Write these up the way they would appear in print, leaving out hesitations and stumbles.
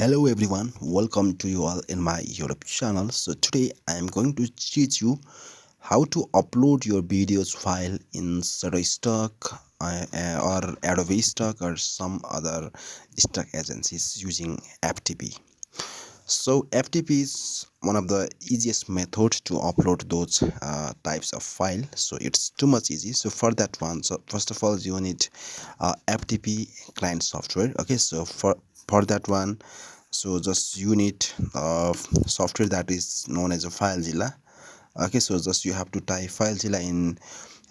Hello everyone, welcome to you all in my YouTube channel. So today I am going to teach you how to upload your videos file in Shutterstock or Adobe Stock or some other stock agencies using FTP. So FTP is one of the easiest methods to upload those types of file. So it's too much easy. So for that one, so first of all you need FTP client software. Okay, so for that one, so just you need software that is known as a Filezilla. Okay, so just you have to type Filezilla in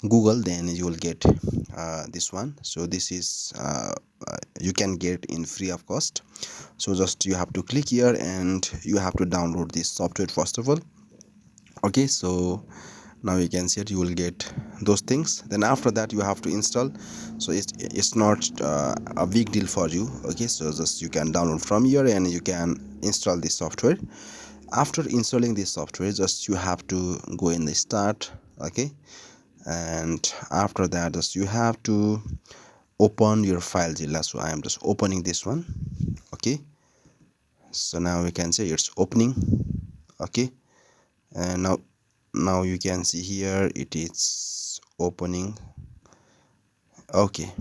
Google, then you will get this one. So this is you can get in free of cost. So just you have to click here and you have to download this software first of all. Okay, so now you can see it, you will get those things. Then after that you have to install. So it's not a big deal for you. Okay, so just you can download from here and you can install this software. After installing this software, just you have to go in the start. Okay, and after that just you have to open your Filezilla. So I am just opening this one. Okay, so now we can say it's opening. Okay, and now you can see here it is opening. Okay,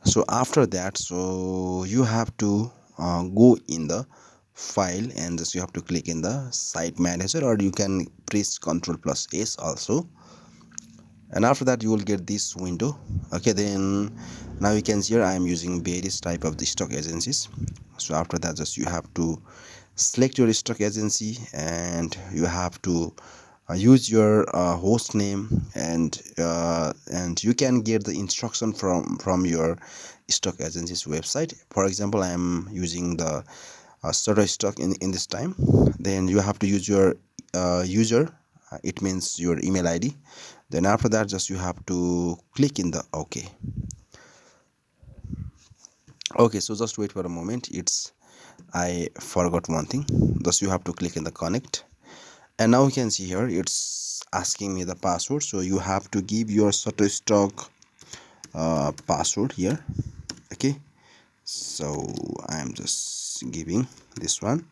so after that, so you have to go in the file and just you have to click in the site manager, or you can press Ctrl+S also, and after that you will get this window. Okay, then now you can see here I am using various type of the stock agencies. So after that just you have to select your stock agency and you have to use your host name, and you can get the instruction from your stock agency's website. For example, I am using the Shutterstock in this time. Then you have to use your user, it means your email ID. Then after that just you have to click in the OK. Okay, so just wait for a moment. I forgot one thing. Thus you have to click in the connect, and now you can see here it's asking me the password. So you have to give your Shutterstock password here. Okay, so I am just giving this one.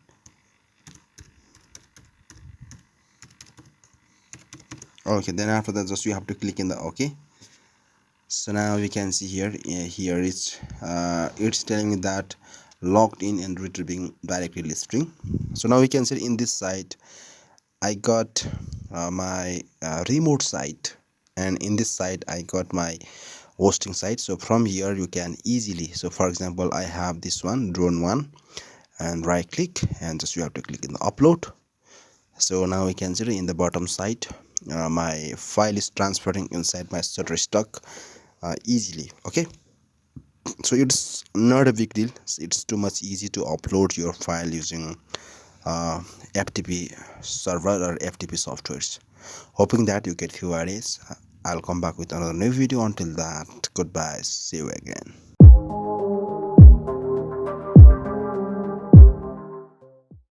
Okay, then after that just you have to click in the OK. So now we can see here it's telling me that logged in and retrieving directory string. So now we can see in this site I got my remote site, and in this site I got my hosting site. So from here you can easily, so for example I have this one, drone one, and right click and just you have to click in the upload. So now we can see in the bottom side my file is transferring inside my Shutterstock easily. Okay, so it's not a big deal. It's too much easy to upload your file using FTP server or FTP softwares. Hoping that you get few ideas. I'll come back with another new video. Until that, goodbye, see you again.